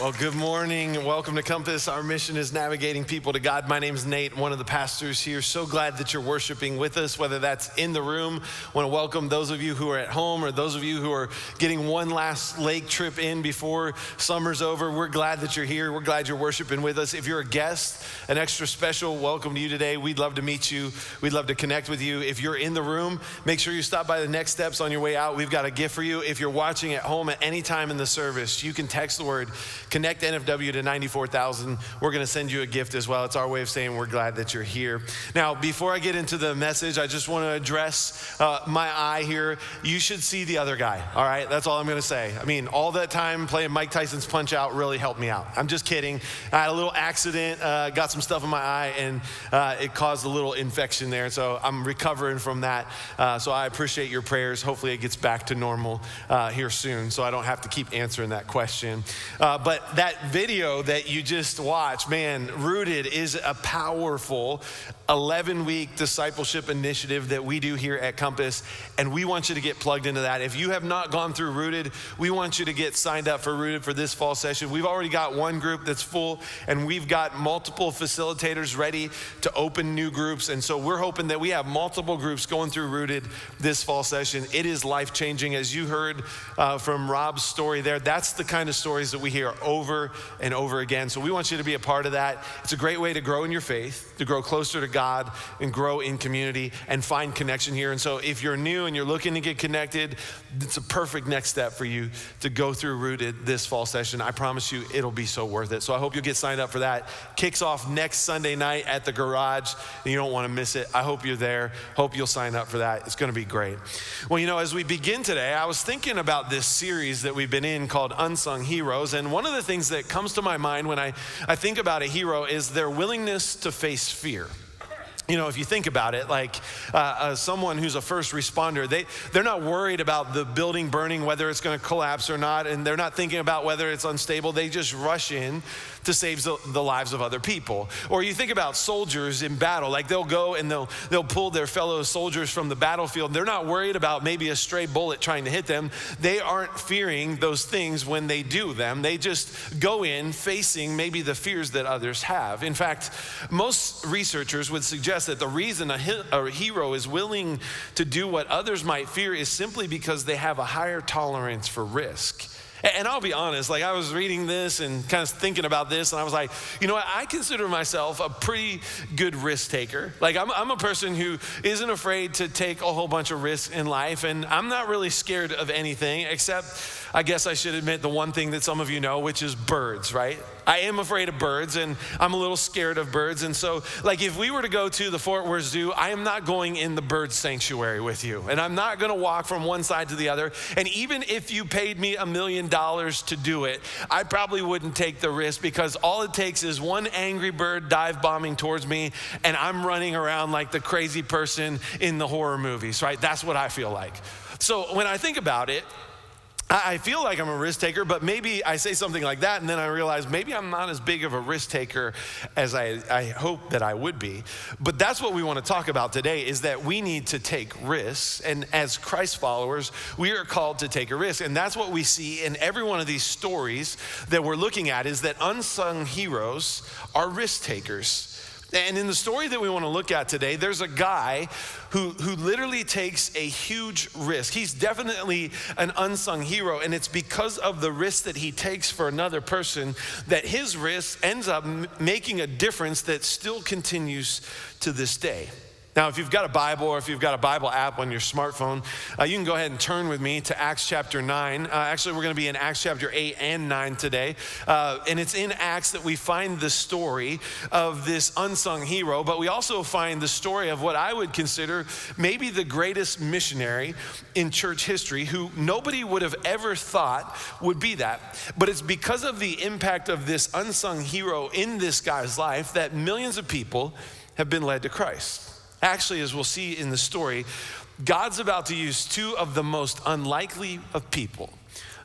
Well, good morning. Welcome to Compass. Our mission is navigating people to God. My name is Nate, one of the pastors here. So glad that you're worshiping with us, whether that's in the room. I want to welcome those of you who are at home or those of you who are getting one last lake trip in before summer's over. We're glad that you're here. We're glad you're worshiping with us. If you're a guest, an extra special welcome to you today. We'd love to meet you. We'd love to connect with you. If you're in the room, make sure you stop by the next steps on your way out. We've got a gift for you. If you're watching at home at any time in the service, you can text the word Connect NFW to 94,000. We're going to send you a gift as well. It's our way of saying we're glad that you're here. Now, before I get into the message, I just want to address my eye here. You should see the other guy, all right? That's all I'm going to say. I mean, all that time playing Mike Tyson's Punch-Out really helped me out. I'm just kidding. I had a little accident, got some stuff in my eye, and it caused a little infection there. So I'm recovering from that. So I appreciate your prayers. Hopefully it gets back to normal here soon, so I don't have to keep answering that question. But that video that you just watched, man, Rooted is a powerful 11-week discipleship initiative that we do here at Compass, and we want you to get plugged into that. If you have not gone through Rooted, we want you to get signed up for Rooted for this fall session. We've already got one group that's full, and we've got multiple facilitators ready to open new groups, and so we're hoping that we have multiple groups going through Rooted this fall session. It is life-changing. As you heard from Rob's story there, that's the kind of stories that we hear over and over again. So we want you to be a part of that. It's a great way to grow in your faith, to grow closer to God and grow in community and find connection here. And so if you're new and you're looking to get connected, it's a perfect next step for you to go through Rooted this fall session. I promise you it'll be so worth it. So I hope you'll get signed up for that. Kicks off next Sunday night at the garage. You don't want to miss it. I hope you're there. Hope you'll sign up for that. It's going to be great. Well, you know, as we begin today, I was thinking about this series that we've been in called Unsung Heroes. And one of the things that comes to my mind when I think about a hero is their willingness to face fear. You know, if you think about it, like someone who's a first responder, they're not worried about the building burning, whether it's going to collapse or not, and they're not thinking about whether it's unstable. They just rush in to save the lives of other people. Or you think about soldiers in battle, like they'll go and they'll pull their fellow soldiers from the battlefield. They're not worried about maybe a stray bullet trying to hit them. They aren't fearing those things when they do them. They just go in facing maybe the fears that others have. In fact, most researchers would suggest that the reason a hero is willing to do what others might fear is simply because they have a higher tolerance for risk. And I'll be honest, like I was reading this and kind of thinking about this, and I was like, you know what, I consider myself a pretty good risk taker. Like I'm a person who isn't afraid to take a whole bunch of risks in life, and I'm not really scared of anything except, I guess I should admit, the one thing that some of you know, which is birds, right? I am afraid of birds, and I'm a little scared of birds. And so, like, if we were to go to the Fort Worth Zoo, I am not going in the bird sanctuary with you. And I'm not gonna walk from one side to the other. And even if you paid me $1 million to do it, I probably wouldn't take the risk, because all it takes is one angry bird dive bombing towards me, and I'm running around like the crazy person in the horror movies, right? That's what I feel like. So when I think about it, I feel like I'm a risk taker, but maybe I say something like that and then I realize maybe I'm not as big of a risk taker as I hope that I would be. But that's what we want to talk about today, is that we need to take risks. And as Christ followers, we are called to take a risk. And that's what we see in every one of these stories that we're looking at, is that unsung heroes are risk takers. And in the story that we want to look at today, there's a guy who literally takes a huge risk. He's definitely an unsung hero, and it's because of the risk that he takes for another person that his risk ends up making a difference that still continues to this day. Now, if you've got a Bible or if you've got a Bible app on your smartphone, you can go ahead and turn with me to Acts chapter 9. Actually, we're going to be in Acts chapter 8 and 9 today. And it's in Acts that we find the story of this unsung hero, but we also find the story of what I would consider maybe the greatest missionary in church history, who nobody would have ever thought would be that. But it's because of the impact of this unsung hero in this guy's life that millions of people have been led to Christ. Actually, as we'll see in the story, God's about to use two of the most unlikely of people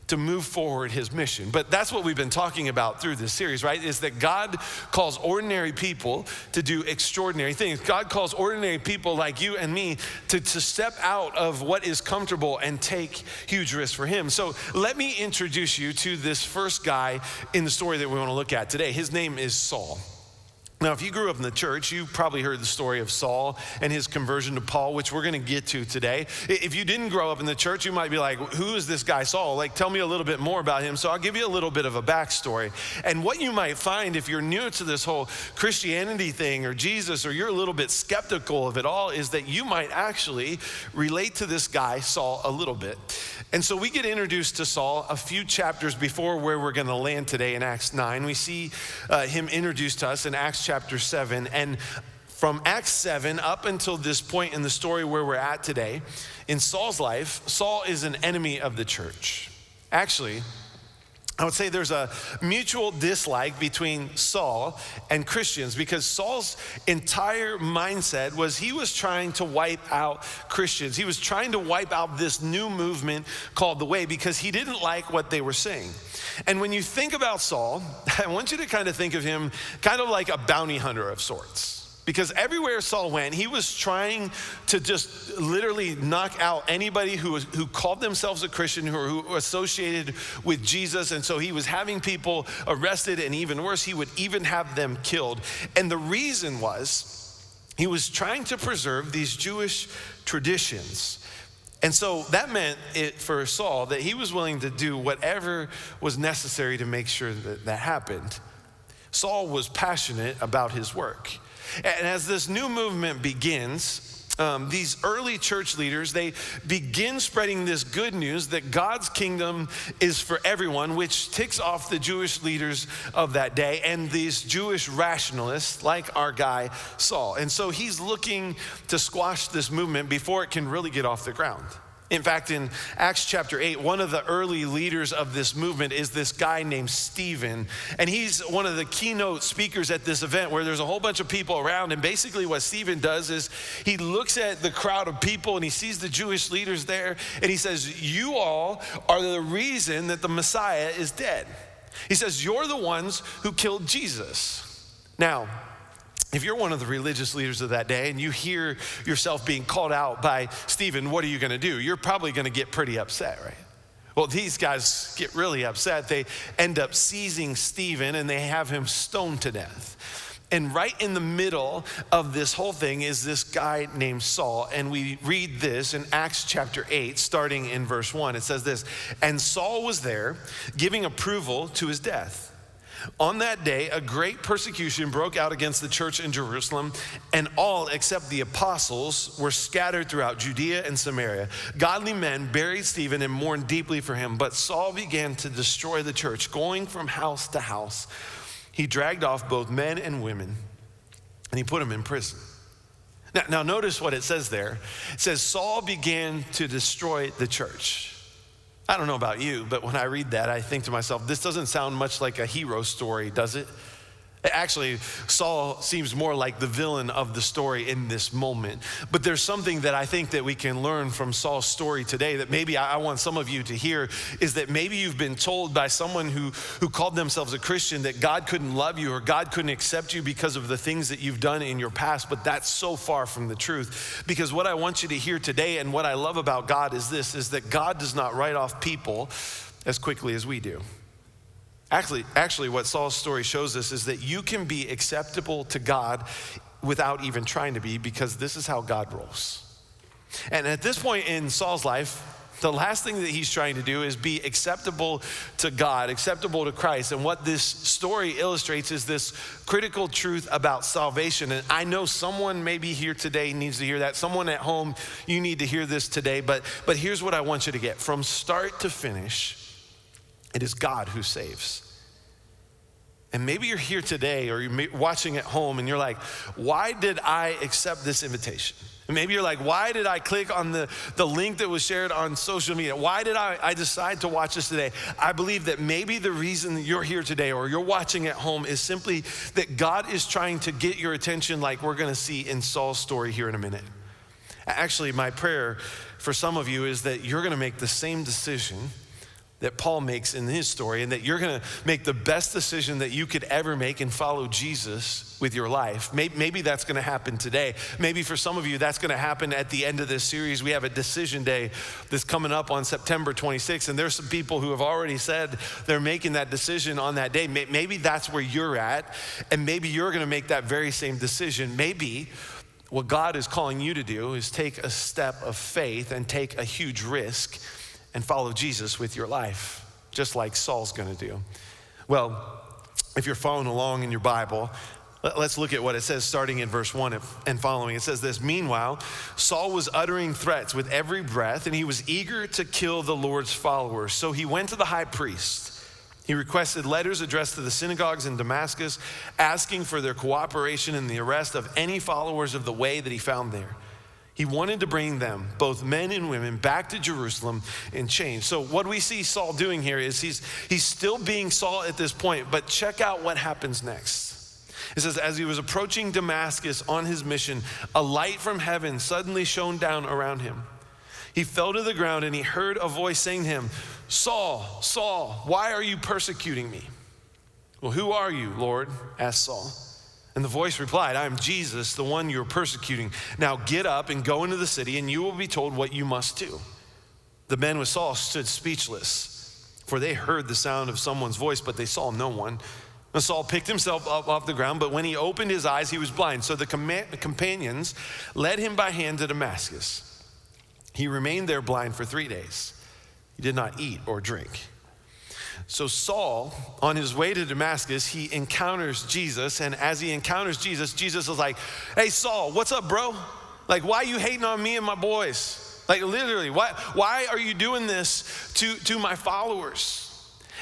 to move forward his mission. But that's what we've been talking about through this series, right? Is that God calls ordinary people to do extraordinary things. God calls ordinary people like you and me to step out of what is comfortable and take huge risks for him. So let me introduce you to this first guy in the story that we want to look at today. His name is Saul. Now, if you grew up in the church, you probably heard the story of Saul and his conversion to Paul, which we're going to get to today. If you didn't grow up in the church, you might be like, who is this guy Saul? Like, tell me a little bit more about him. So I'll give you a little bit of a backstory. And what you might find if you're new to this whole Christianity thing or Jesus, or you're a little bit skeptical of it all, is that you might actually relate to this guy, Saul, a little bit. And so we get introduced to Saul a few chapters before where we're going to land today in Acts 9. We see him introduced to us in Acts chapter 7. And from Acts 7 up until this point in the story where we're at today, in Saul's life, Saul is an enemy of the church. Actually, I would say there's a mutual dislike between Saul and Christians, because Saul's entire mindset was he was trying to wipe out Christians. He was trying to wipe out this new movement called the Way because he didn't like what they were saying. And when you think about Saul, I want you to kind of think of him kind of like a bounty hunter of sorts. Because everywhere Saul went, he was trying to just literally knock out anybody who called themselves a Christian, who associated with Jesus. And so he was having people arrested, and even worse, he would even have them killed. And the reason was he was trying to preserve these Jewish traditions. And so that meant it for Saul that he was willing to do whatever was necessary to make sure that that happened. Saul was passionate about his work. And as this new movement begins, these early church leaders, they begin spreading this good news that God's kingdom is for everyone, which ticks off the Jewish leaders of that day and these Jewish rationalists like our guy Saul. And so he's looking to squash this movement before it can really get off the ground. In fact, in Acts chapter 8, one of the early leaders of this movement is this guy named Stephen. And he's one of the keynote speakers at this event where there's a whole bunch of people around. And basically what Stephen does is he looks at the crowd of people and he sees the Jewish leaders there. And he says, you all are the reason that the Messiah is dead. He says, you're the ones who killed Jesus. Now, if you're one of the religious leaders of that day and you hear yourself being called out by Stephen, what are you going to do? You're probably going to get pretty upset, right? Well, these guys get really upset. They end up seizing Stephen and they have him stoned to death. And right in the middle of this whole thing is this guy named Saul. And we read this in Acts chapter 8, starting in verse 1. It says this, and Saul was there giving approval to his death. On that day, a great persecution broke out against the church in Jerusalem, and all except the apostles were scattered throughout Judea and Samaria. Godly men buried Stephen and mourned deeply for him, but Saul began to destroy the church, going from house to house. He dragged off both men and women, and he put them in prison. Now notice what it says there. It says, Saul began to destroy the church. I don't know about you, but when I read that, I think to myself, this doesn't sound much like a hero story, does it? Actually, Saul seems more like the villain of the story in this moment. But there's something that I think that we can learn from Saul's story today that maybe I want some of you to hear, is that maybe you've been told by someone who called themselves a Christian that God couldn't love you or God couldn't accept you because of the things that you've done in your past, but that's so far from the truth. Because what I want you to hear today, and what I love about God is this, is that God does not write off people as quickly as we do. Actually, what Saul's story shows us is that you can be acceptable to God without even trying to be, because this is how God rolls. And at this point in Saul's life, the last thing that he's trying to do is be acceptable to God, acceptable to Christ. And what this story illustrates is this critical truth about salvation. And I know someone maybe here today needs to hear that. Someone at home, you need to hear this today. But here's what I want you to get. From start to finish, it is God who saves. And maybe you're here today or you're watching at home and you're like, why did I accept this invitation? And maybe you're like, why did I click on the link that was shared on social media? Why did I decide to watch this today? I believe that maybe the reason that you're here today or you're watching at home is simply that God is trying to get your attention, like we're going to see in Saul's story here in a minute. Actually, my prayer for some of you is that you're going to make the same decision that Paul makes in his story, and that you're gonna make the best decision that you could ever make and follow Jesus with your life. Maybe that's gonna happen today. Maybe for some of you, that's gonna happen at the end of this series. We have a decision day that's coming up on September 26th, and there's some people who have already said they're making that decision on that day. Maybe that's where you're at, and maybe you're gonna make that very same decision. Maybe what God is calling you to do is take a step of faith and take a huge risk and follow Jesus with your life, just like Saul's gonna do. Well, if you're following along in your Bible, let's look at what it says starting in verse 1 and following. It says this: "Meanwhile, Saul was uttering threats with every breath, and he was eager to kill the Lord's followers. So he went to the high priest. He requested letters addressed to the synagogues in Damascus, asking for their cooperation in the arrest of any followers of the way that he found there. He wanted to bring them, both men and women, back to Jerusalem in chains." So what we see Saul doing here is he's still being Saul at this point, but check out what happens next. It says, "As he was approaching Damascus on his mission, a light from heaven suddenly shone down around him. He fell to the ground and he heard a voice saying to him, 'Saul, Saul, why are you persecuting me?' 'Well, who are you, Lord?' asked Saul. And the voice replied, 'I am Jesus, the one you're persecuting. Now get up and go into the city, and you will be told what you must do.' The men with Saul stood speechless, for they heard the sound of someone's voice, but they saw no one. And Saul picked himself up off the ground, but when he opened his eyes, he was blind. So the companions led him by hand to Damascus. He remained there blind for 3 days. He did not eat or drink. So Saul, on his way to Damascus, he encounters Jesus. And as he encounters Jesus, Jesus is like, 'Hey, Saul, what's up, bro? Like, why are you hating on me and my boys? Like, literally, why are you doing this to my followers?'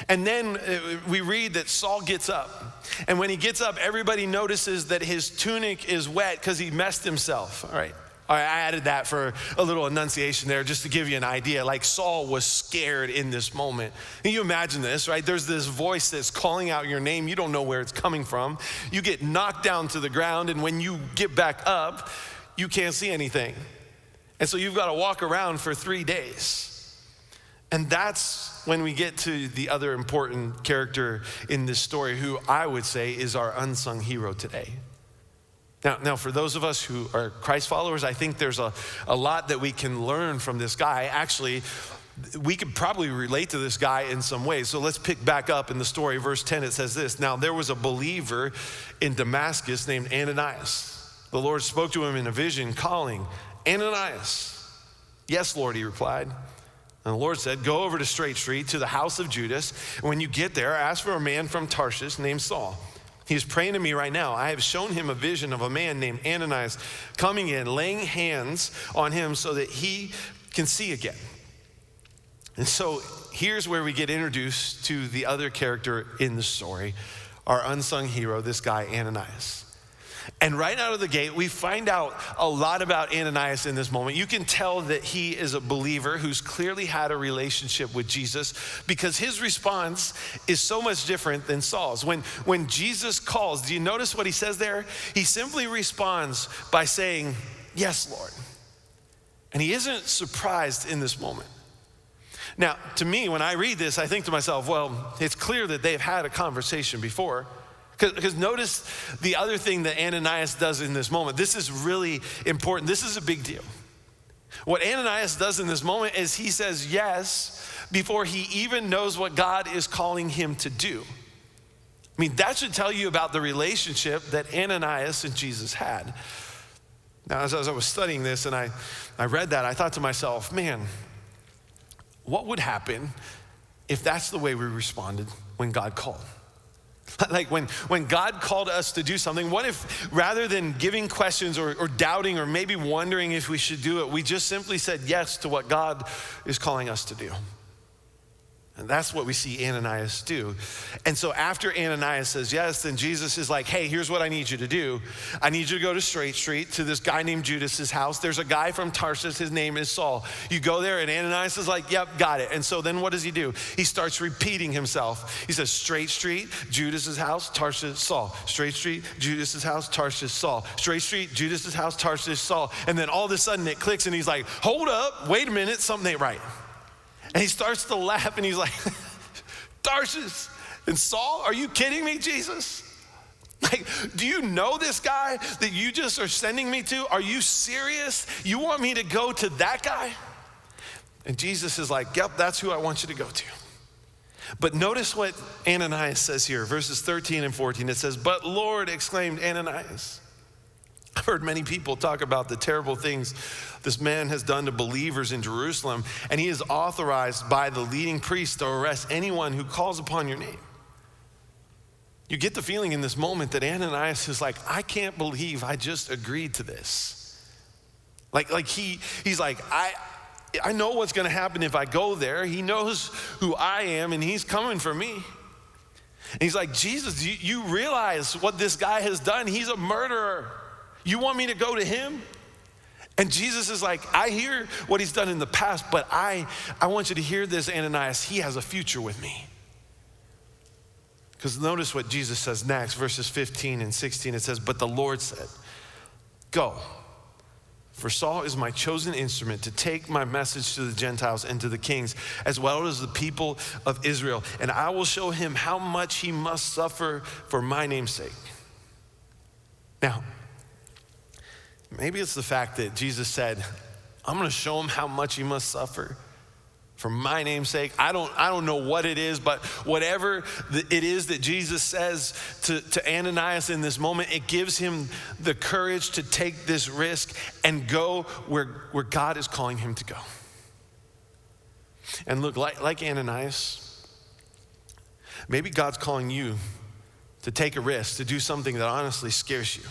And then we read that Saul gets up. And when he gets up, everybody notices that his tunic is wet because he messed himself. All right, I added that for a little enunciation there just to give you an idea. Like, Saul was scared in this moment. Can you imagine this, right? There's this voice that's calling out your name. You don't know where it's coming from. You get knocked down to the ground, and when you get back up, you can't see anything. And so you've got to walk around for 3 days. And that's when we get to the other important character in this story, who I would say is our unsung hero today. Now, for those of us who are Christ followers, I think there's a lot that we can learn from this guy. Actually, we could probably relate to this guy in some ways. So let's pick back up in the story. Verse 10, it says this: "Now there was a believer in Damascus named Ananias. The Lord spoke to him in a vision, calling, 'Ananias.' 'Yes, Lord,' he replied. And the Lord said, 'Go over to Straight Street to the house of Judas. And when you get there, ask for a man from Tarshish named Saul. He is praying to me right now. I have shown him a vision of a man named Ananias coming in, laying hands on him so that he can see again.'" And so here's where we get introduced to the other character in the story, our unsung hero, this guy Ananias. And right out of the gate, we find out a lot about Ananias in this moment. You can tell that he is a believer who's clearly had a relationship with Jesus, because his response is so much different than Saul's. When Jesus calls, do you notice what he says there? He simply responds by saying, "Yes, Lord." And he isn't surprised in this moment. Now, to me, when I read this, I think to myself, well, it's clear that they've had a conversation before. Because notice the other thing that Ananias does in this moment. This is really important. This is a big deal. What Ananias does in this moment is he says yes before he even knows what God is calling him to do. I mean, that should tell you about the relationship that Ananias and Jesus had. Now, as I was studying this and I read that, I thought to myself, man, what would happen if that's the way we responded when God called? Like when God called us to do something, what if rather than giving questions or doubting or maybe wondering if we should do it, we just simply said yes to what God is calling us to do? And that's what we see Ananias do. And so after Ananias says yes, then Jesus is like, hey, here's what I need you to do. I need you to go to Straight Street to this guy named Judas's house. There's a guy from Tarshish, his name is Saul. You go there and Ananias is like, yep, got it. And so then what does he do? He starts repeating himself. He says, Straight Street, Judas's house, Tarshish, Saul. Straight Street, Judas's house, Tarshish, Saul. Straight Street, Judas's house, Tarshish, Saul. And then all of a sudden it clicks and he's like, hold up, wait a minute, something ain't right. And he starts to laugh and he's like, Tarshish and Saul, are you kidding me, Jesus? Like, do you know this guy that you just are sending me to? Are you serious? You want me to go to that guy? And Jesus is like, yep, that's who I want you to go to. But notice what Ananias says here, verses 13 and 14. It says, but Lord, exclaimed Ananias. I've heard many people talk about the terrible things this man has done to believers in Jerusalem, and he is authorized by the leading priest to arrest anyone who calls upon your name. You get the feeling in this moment that Ananias is like, I can't believe I just agreed to this. Like he's like, I know what's gonna happen if I go there. He knows who I am and he's coming for me. And he's like, Jesus, you realize what this guy has done? He's a murderer. You want me to go to him? And Jesus is like, I hear what he's done in the past, but I want you to hear this, Ananias. He has a future with me. Because notice what Jesus says next, verses 15 and 16. It says, but the Lord said, go, for Saul is my chosen instrument to take my message to the Gentiles and to the kings, as well as the people of Israel. And I will show him how much he must suffer for my name's sake. Now, maybe it's the fact that Jesus said, I'm gonna show him how much he must suffer for my name's sake. I don't know what it is, but whatever it is that Jesus says to Ananias in this moment, it gives him the courage to take this risk and go where God is calling him to go. And look, like Ananias, maybe God's calling you to take a risk, to do something that honestly scares you.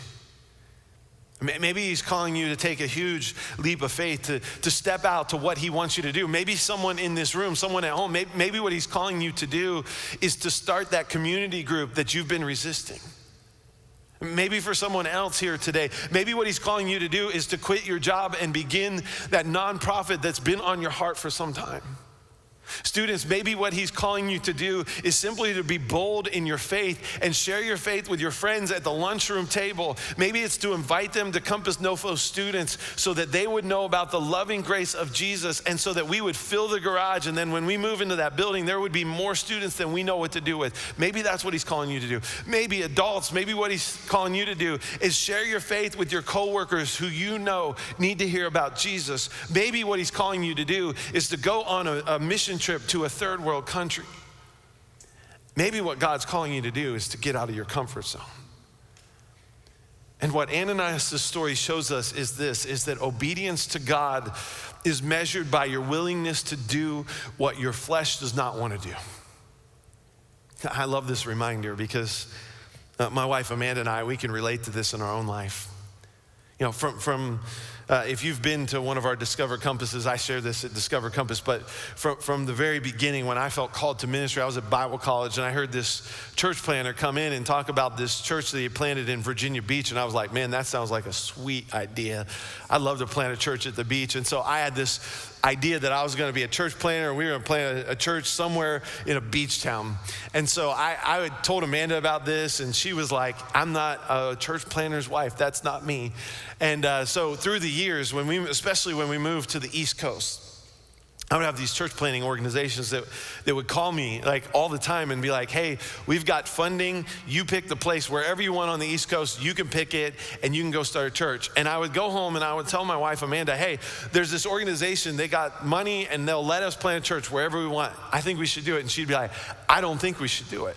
Maybe he's calling you to take a huge leap of faith, to step out to what he wants you to do. Maybe someone in this room, someone at home, maybe what he's calling you to do is to start that community group that you've been resisting. Maybe for someone else here today, maybe what he's calling you to do is to quit your job and begin that nonprofit that's been on your heart for some time. Students, maybe what he's calling you to do is simply to be bold in your faith and share your faith with your friends at the lunchroom table. Maybe it's to invite them to Compass Nofo students so that they would know about the loving grace of Jesus, and so that we would fill the garage, and then when we move into that building, there would be more students than we know what to do with. Maybe that's what he's calling you to do. Maybe adults, maybe what he's calling you to do is share your faith with your coworkers who you know need to hear about Jesus. Maybe what he's calling you to do is to go on a mission trip to a third world country. Maybe what God's calling you to do is to get out of your comfort zone. And what Ananias' story shows us is this, is that obedience to God is measured by your willingness to do what your flesh does not want to do. I love this reminder because my wife Amanda and I, we can relate to this in our own life. You know, from if you've been to one of our Discover Compasses, I share this at Discover Compass, but from the very beginning when I felt called to ministry, I was at Bible college and I heard this church planter come in and talk about this church that he planted in Virginia Beach, and I was like, man, that sounds like a sweet idea. I'd love to plant a church at the beach. And so I had this idea that I was gonna be a church planter, and we were gonna plant a church somewhere in a beach town. And so I had told Amanda about this, and she was like, I'm not a church planter's wife, that's not me. And so through the years, especially when we moved to the East Coast, I would have these church planting organizations that would call me like all the time and be like, hey, we've got funding, you pick the place wherever you want on the East Coast, you can pick it and you can go start a church. And I would go home and I would tell my wife, Amanda, hey, there's this organization, they got money and they'll let us plant a church wherever we want. I think we should do it. And she'd be like, I don't think we should do it.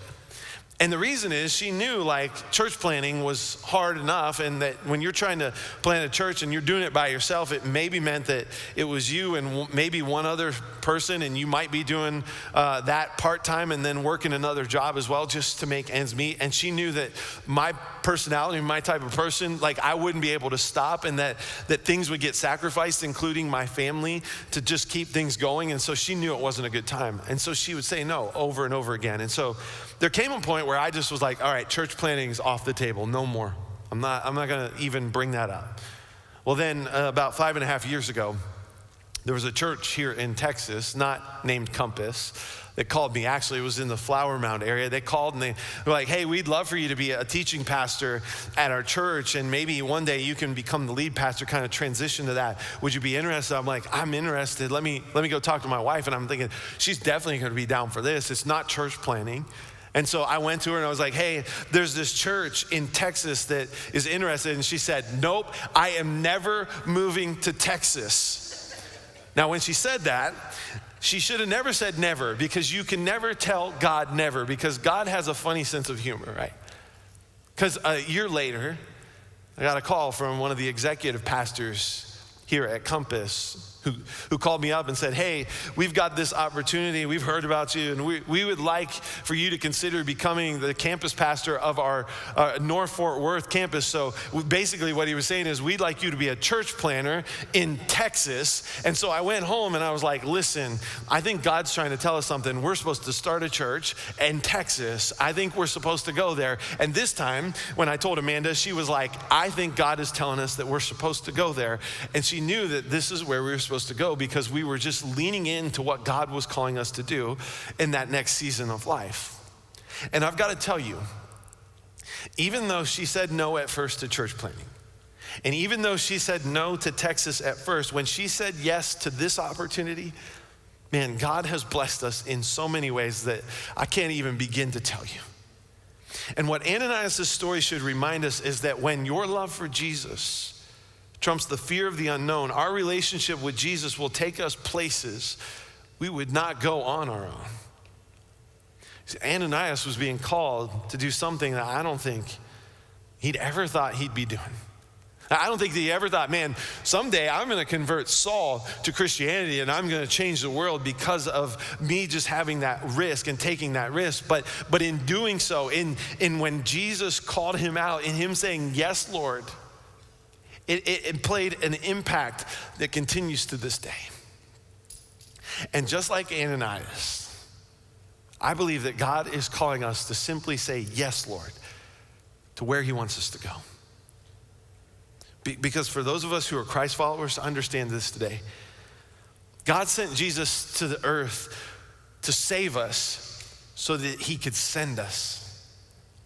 And the reason is she knew like church planting was hard enough, and that when you're trying to plant a church and you're doing it by yourself, it maybe meant that it was you and maybe one other person, and you might be doing that part-time and then working another job as well just to make ends meet. And she knew that my personality, my type of person, like I wouldn't be able to stop, and that things would get sacrificed, including my family, to just keep things going. And so she knew it wasn't a good time. And so she would say no over and over again. And so there came a point where I just was like, all right, church planting is off the table, no more. I'm not gonna even bring that up. Well then, about 5.5 years ago, there was a church here in Texas, not named Compass, that called me. Actually, it was in the Flower Mound area. They called and they were like, hey, we'd love for you to be a teaching pastor at our church, and maybe one day you can become the lead pastor, kind of transition to that. Would you be interested? I'm like, I'm interested. Let me go talk to my wife. And I'm thinking, she's definitely going to be down for this. It's not church planning. And so I went to her and I was like, hey, there's this church in Texas that is interested. And she said, nope, I am never moving to Texas. Now, when she said that, she should have never said never, because you can never tell God never, because God has a funny sense of humor, right? Because a year later, I got a call from one of the executive pastors here at Compass who called me up and said, hey, we've got this opportunity. We've heard about you, and we would like for you to consider becoming the campus pastor of our North Fort Worth campus. So basically what he was saying is, we'd like you to be a church planner in Texas. And so I went home and I was like, listen, I think God's trying to tell us something. We're supposed to start a church in Texas. I think we're supposed to go there. And this time when I told Amanda, she was like, I think God is telling us that we're supposed to go there. And she knew that this is where we were supposed to go, because we were just leaning into what God was calling us to do in that next season of life. And I've got to tell you, even though she said no at first to church planning, and even though she said no to Texas at first, when she said yes to this opportunity, man, God has blessed us in so many ways that I can't even begin to tell you. And what Ananias' story should remind us is that when your love for Jesus trumps the fear of the unknown, our relationship with Jesus will take us places we would not go on our own. See, Ananias was being called to do something that I don't think he'd ever thought he'd be doing. I don't think that he ever thought, man, someday I'm going to convert Saul to Christianity and I'm going to change the world because of me just having that risk and taking that risk. But in doing so, in when Jesus called him out, in him saying, yes, Lord, it played an impact that continues to this day. And just like Ananias, I believe that God is calling us to simply say, yes, Lord, to where he wants us to go. Because for those of us who are Christ followers, understand this today. God sent Jesus to the earth to save us so that he could send us.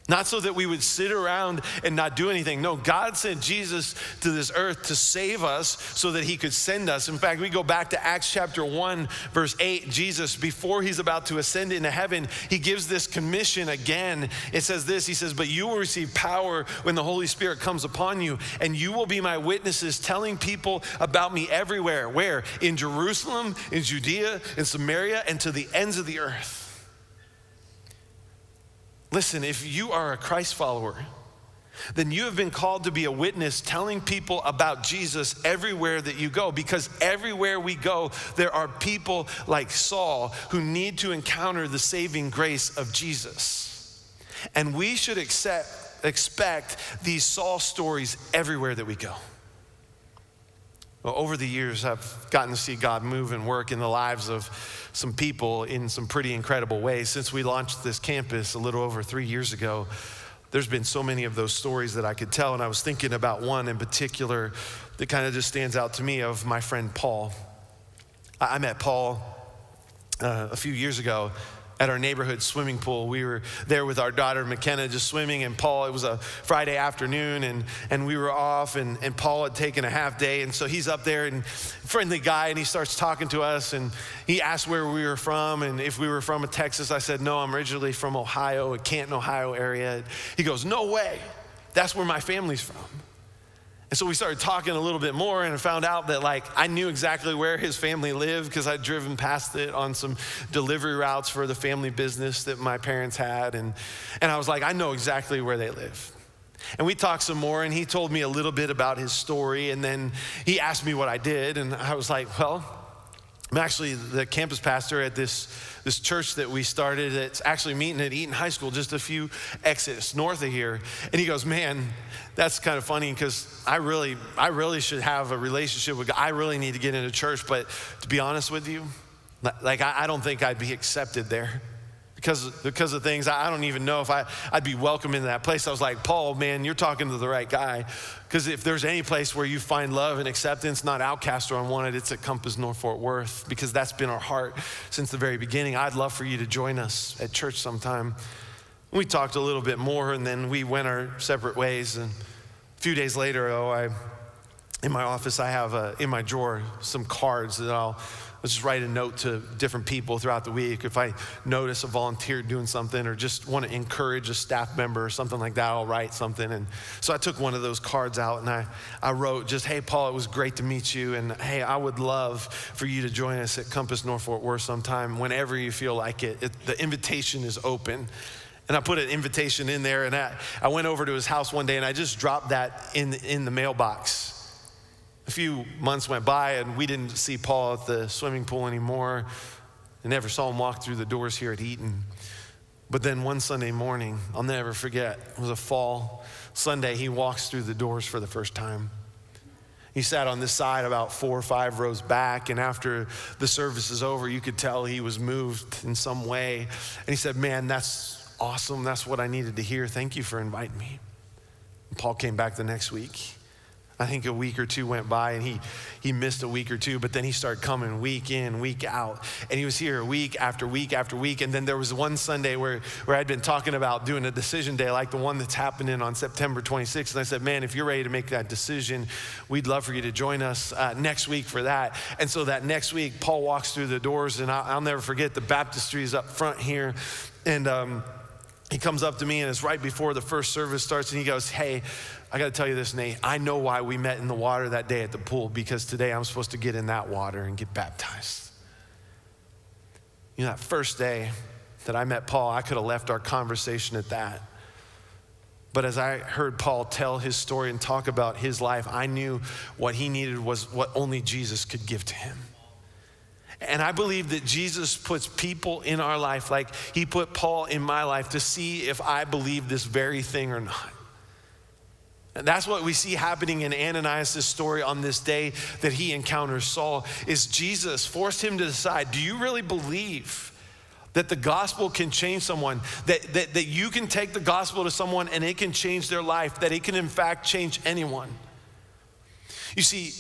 Not so that we would sit around and not do anything. No, God sent Jesus to this earth to save us so that he could send us. In fact, we go back to Acts chapter 1, verse 8. Jesus, before he's about to ascend into heaven, he gives this commission again. It says this, he says, but you will receive power when the Holy Spirit comes upon you, and you will be my witnesses, telling people about me everywhere. Where? In Jerusalem, in Judea, in Samaria, and to the ends of the earth. Listen, if you are a Christ follower, then you have been called to be a witness, telling people about Jesus everywhere that you go, because everywhere we go, there are people like Saul who need to encounter the saving grace of Jesus. And we should expect these Saul stories everywhere that we go. Well, over the years, I've gotten to see God move and work in the lives of some people in some pretty incredible ways. Since we launched this campus a little over 3 years ago, there's been so many of those stories that I could tell, and I was thinking about one in particular that kind of just stands out to me, of my friend Paul. I met Paul a few years ago at our neighborhood swimming pool. We were there with our daughter McKenna just swimming, and Paul, it was a Friday afternoon, and we were off, and Paul had taken a half day, and so he's up there, and friendly guy, and he starts talking to us, and he asked where we were from, and if we were from Texas. I said, no, I'm originally from Ohio, a Canton, Ohio area. He goes, no way, that's where my family's from. And so we started talking a little bit more, and I found out that I knew exactly where his family lived because I'd driven past it on some delivery routes for the family business that my parents had. And I was like, I know exactly where they live. And we talked some more, and he told me a little bit about his story, and then he asked me what I did, and I was like, well, I'm actually the campus pastor at this church that we started. It's actually meeting at Eaton High School, just a few exits north of here. And he goes, man, that's kind of funny because I really should have a relationship with God. I really need to get into church, but to be honest with you, I don't think I'd be accepted there. because of things. I don't even know if I'd be welcome in that place. I was like, Paul, man, you're talking to the right guy. Because if there's any place where you find love and acceptance, not outcast or unwanted, it's at Compass North Fort Worth, because that's been our heart since the very beginning. I'd love for you to join us at church sometime. We talked a little bit more, and then we went our separate ways. And a few days later, in my office, I have in my drawer some cards that I'll just write a note to different people throughout the week. If I notice a volunteer doing something or just want to encourage a staff member or something like that, I'll write something. And so I took one of those cards out and I wrote just, hey, Paul, it was great to meet you. And hey, I would love for you to join us at Compass North Fort Worth sometime whenever you feel like it. The invitation is open. And I put an invitation in there, and I went over to his house one day and I just dropped that in the mailbox. A few months went by and we didn't see Paul at the swimming pool anymore. I never saw him walk through the doors here at Eaton. But then one Sunday morning, I'll never forget, it was a fall Sunday, he walks through the doors for the first time. He sat on this side about 4 or 5 rows back, and after the service is over, you could tell he was moved in some way. And he said, man, that's awesome. That's what I needed to hear. Thank you for inviting me. And Paul came back the next week. I think a week or two went by, and he missed a week or two, but then he started coming week in, week out. And he was here week after week after week. And then there was one Sunday where I'd been talking about doing a decision day like the one that's happening on September 26th. And I said, man, if you're ready to make that decision, we'd love for you to join us next week for that. And so that next week, Paul walks through the doors, and I'll never forget, the baptistry is up front here. And he comes up to me, and it's right before the first service starts, and he goes, hey, I got to tell you this, Nate. I know why we met in the water that day at the pool, because today I'm supposed to get in that water and get baptized. You know, that first day that I met Paul, I could have left our conversation at that. But as I heard Paul tell his story and talk about his life, I knew what he needed was what only Jesus could give to him. And I believe that Jesus puts people in our life like he put Paul in my life to see if I believe this very thing or not. And that's what we see happening in Ananias' story on this day that he encounters Saul, is Jesus forced him to decide, do you really believe that the gospel can change someone, that you can take the gospel to someone and it can change their life, that it can in fact change anyone? You see,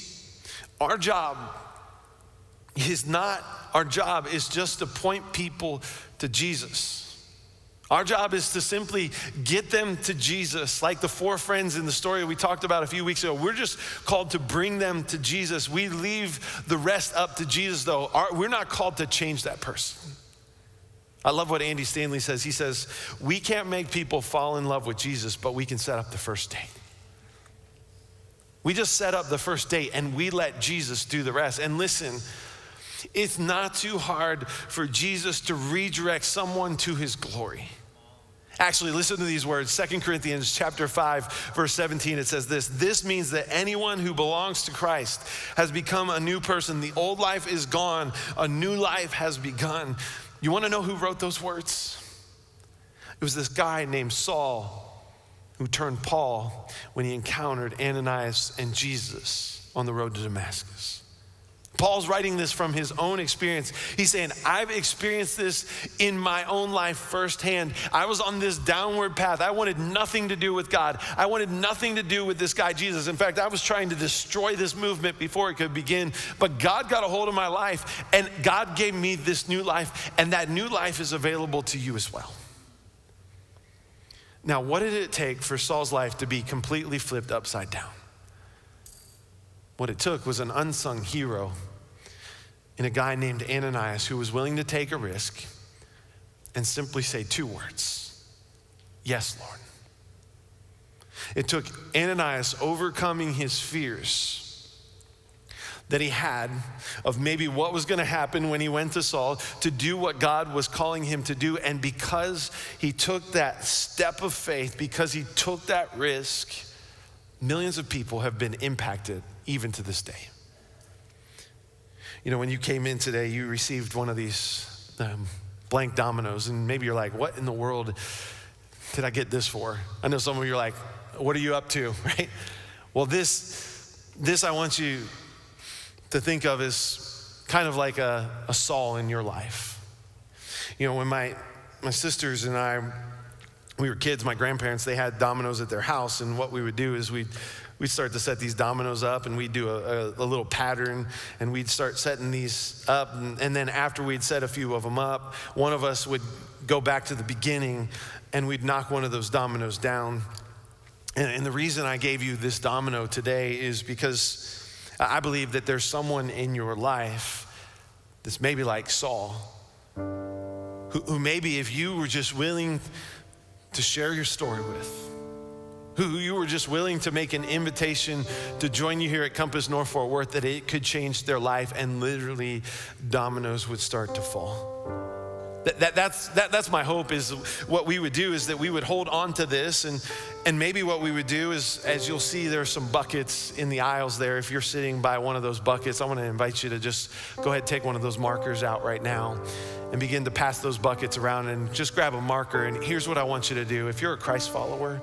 our job is just to point people to Jesus. Our job is to simply get them to Jesus. Like the 4 friends in the story we talked about a few weeks ago, we're just called to bring them to Jesus. We leave the rest up to Jesus though. We're not called to change that person. I love what Andy Stanley says. He says, we can't make people fall in love with Jesus, but we can set up the first date. We just set up the first date and we let Jesus do the rest. And listen, it's not too hard for Jesus to redirect someone to his glory. Actually, listen to these words. 2 Corinthians chapter 5, verse 17, it says this. This means that anyone who belongs to Christ has become a new person. The old life is gone. A new life has begun. You want to know who wrote those words? It was this guy named Saul who turned Paul when he encountered Ananias and Jesus on the road to Damascus. Paul's writing this from his own experience. He's saying, I've experienced this in my own life firsthand. I was on this downward path. I wanted nothing to do with God. I wanted nothing to do with this guy, Jesus. In fact, I was trying to destroy this movement before it could begin. But God got a hold of my life, and God gave me this new life, and that new life is available to you as well. Now, what did it take for Saul's life to be completely flipped upside down? What it took was an unsung hero in a guy named Ananias who was willing to take a risk and simply say 2 words, yes, Lord. It took Ananias overcoming his fears that he had of maybe what was gonna happen when he went to Saul to do what God was calling him to do. And because he took that step of faith, because he took that risk, millions of people have been impacted even to this day. You know, when you came in today, you received one of these blank dominoes, and maybe you're like, what in the world did I get this for? I know some of you are like, what are you up to, right? Well, this I want you to think of as kind of like a Saul in your life. You know, when my my sisters and I, we were kids, my grandparents, they had dominoes at their house, and what we would do is we'd start to set these dominoes up, and we'd do a little pattern, and we'd start setting these up, and then after we'd set a few of them up, one of us would go back to the beginning, and we'd knock one of those dominoes down. And the reason I gave you this domino today is because I believe that there's someone in your life that's maybe like Saul, who maybe if you were just willing to share your story with, who you were just willing to make an invitation to join you here at Compass North Fort Worth, that it could change their life and literally dominoes would start to fall. That's my hope, is what we would do is that we would hold on to this, and maybe what we would do is, as you'll see, there's some buckets in the aisles there. If you're sitting by one of those buckets, I want to invite you to just go ahead and take one of those markers out right now and begin to pass those buckets around, and just grab a marker. And here's what I want you to do. If you're a Christ follower,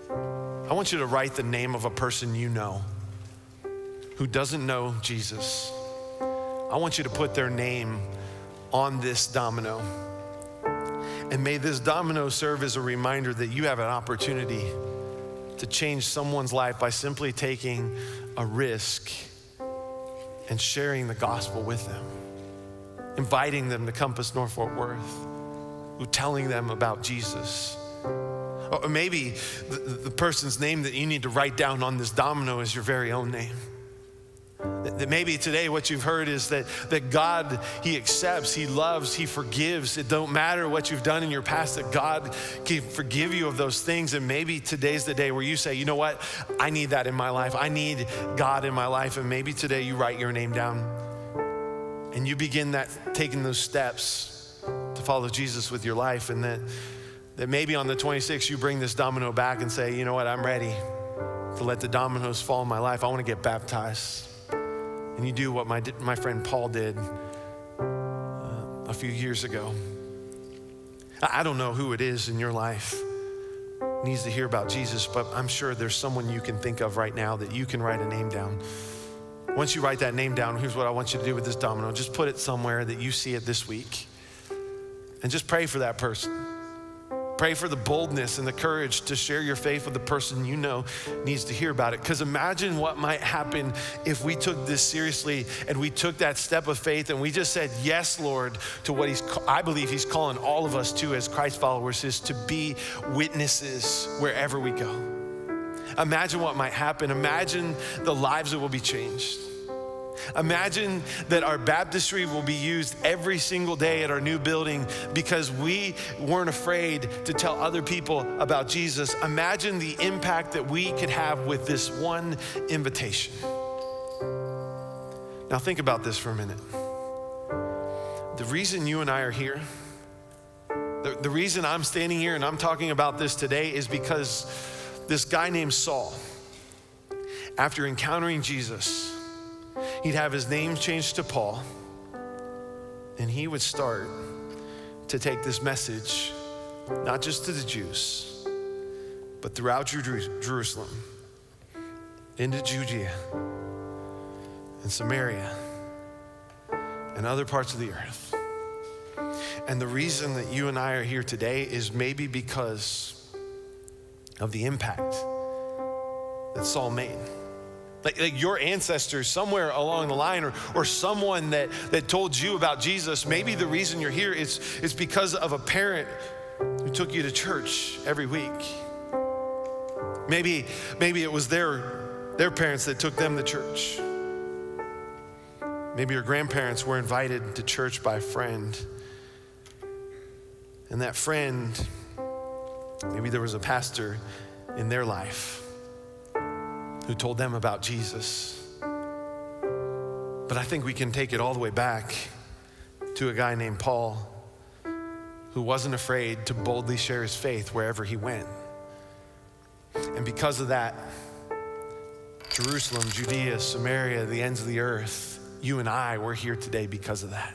I want you to write the name of a person you know who doesn't know Jesus. I want you to put their name on this domino. And may this domino serve as a reminder that you have an opportunity to change someone's life by simply taking a risk and sharing the gospel with them, inviting them to Compass North Fort Worth, telling them about Jesus. Or maybe the person's name that you need to write down on this domino is your very own name. That maybe today what you've heard is that God, He accepts, He loves, He forgives. It don't matter what you've done in your past, that God can forgive you of those things. And maybe today's the day where you say, you know what? I need that in my life. I need God in my life. And maybe today you write your name down and you begin taking those steps to follow Jesus with your life. And that maybe on the 26th you bring this domino back and say, you know what? I'm ready to let the dominoes fall in my life. I want to get baptized. And you do what my friend Paul did a few years ago. I don't know who it is in your life needs to hear about Jesus, but I'm sure there's someone you can think of right now that you can write a name down. Once you write that name down, here's what I want you to do with this domino. Just put it somewhere that you see it this week, and just pray for that person. Pray for the boldness and the courage to share your faith with the person you know needs to hear about it. Because imagine what might happen if we took this seriously and we took that step of faith and we just said, yes, Lord, to what I believe He's calling all of us to as Christ followers, is to be witnesses wherever we go. Imagine what might happen. Imagine the lives that will be changed. Imagine that our baptistry will be used every single day at our new building because we weren't afraid to tell other people about Jesus. Imagine the impact that we could have with this one invitation. Now think about this for a minute. The reason you and I are here, the reason I'm standing here and I'm talking about this today, is because this guy named Saul, after encountering Jesus, he'd have his name changed to Paul, and he would start to take this message, not just to the Jews, but throughout Jerusalem, into Judea and Samaria and other parts of the earth. And the reason that you and I are here today is maybe because of the impact that Saul made. Like your ancestors somewhere along the line, or someone that told you about Jesus. Maybe the reason you're here is because of a parent who took you to church every week. Maybe it was their parents that took them to church. Maybe your grandparents were invited to church by a friend. And that friend, maybe there was a pastor in their life who told them about Jesus. But I think we can take it all the way back to a guy named Paul, who wasn't afraid to boldly share his faith wherever he went. And because of that, Jerusalem, Judea, Samaria, the ends of the earth, you and I, we're here today because of that.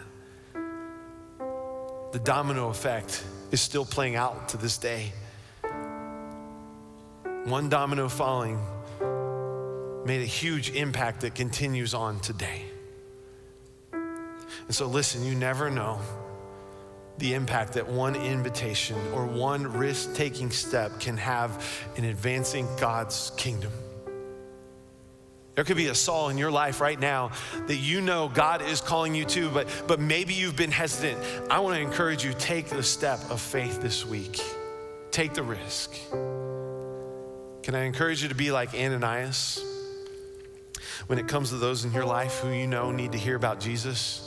The domino effect is still playing out to this day. One domino falling made a huge impact that continues on today. And so listen, you never know the impact that one invitation or one risk-taking step can have in advancing God's kingdom. There could be a Saul in your life right now that you know God is calling you to, but maybe you've been hesitant. I want to encourage you, take the step of faith this week. Take the risk. Can I encourage you to be like Ananias when it comes to those in your life who you know need to hear about Jesus?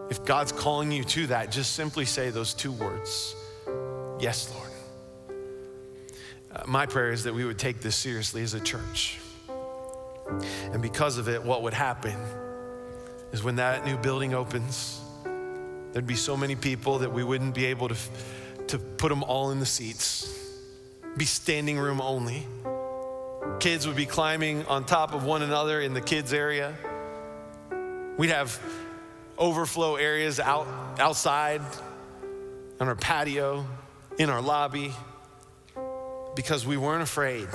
If God's calling you to that, just simply say those two words, yes, Lord. My prayer is that we would take this seriously as a church. And because of it, what would happen is when that new building opens, there'd be so many people that we wouldn't be able to put them all in the seats. Be standing room only. Kids would be climbing on top of one another in the kids area. We'd have overflow areas outside, on our patio, in our lobby, because we weren't afraid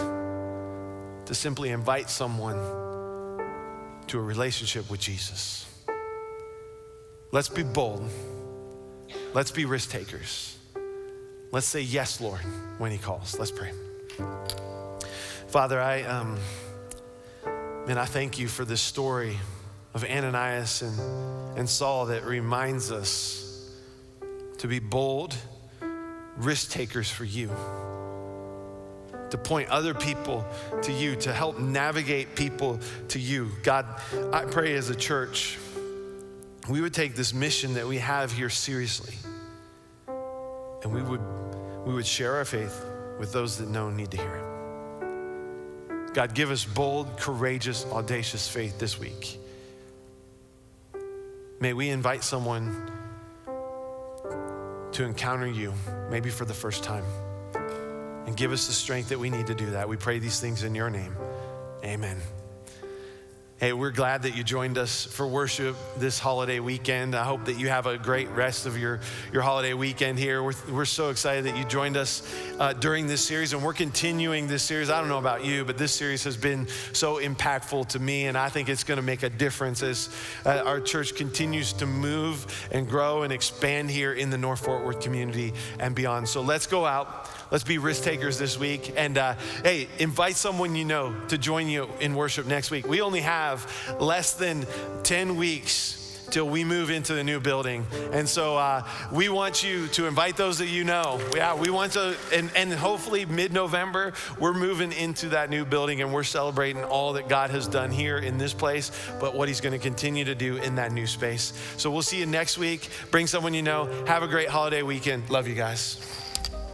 to simply invite someone to a relationship with Jesus. Let's be bold. Let's be risk takers. Let's say yes, Lord, when he calls. Let's pray. Father, I thank you for this story of Ananias and Saul that reminds us to be bold risk takers for you, to point other people to you, to help navigate people to you. God, I pray as a church, we would take this mission that we have here seriously, and we would share our faith with those that know need to hear it. God, give us bold, courageous, audacious faith this week. May we invite someone to encounter you, maybe for the first time, and give us the strength that we need to do that. We pray these things in your name. Amen. Hey, we're glad that you joined us for worship this holiday weekend. I hope that you have a great rest of your holiday weekend here. We're so excited that you joined us during this series, and we're continuing this series. I don't know about you, but this series has been so impactful to me, and I think it's gonna make a difference as our church continues to move and grow and expand here in the North Fort Worth community and beyond. So let's go out. Let's be risk takers this week. And hey, invite someone you know to join you in worship next week. We only have less than 10 weeks till we move into the new building. And so we want you to invite those that you know. Yeah, we want to, and hopefully mid-November, we're moving into that new building and we're celebrating all that God has done here in this place, but what he's gonna continue to do in that new space. So we'll see you next week. Bring someone you know. Have a great holiday weekend. Love you guys.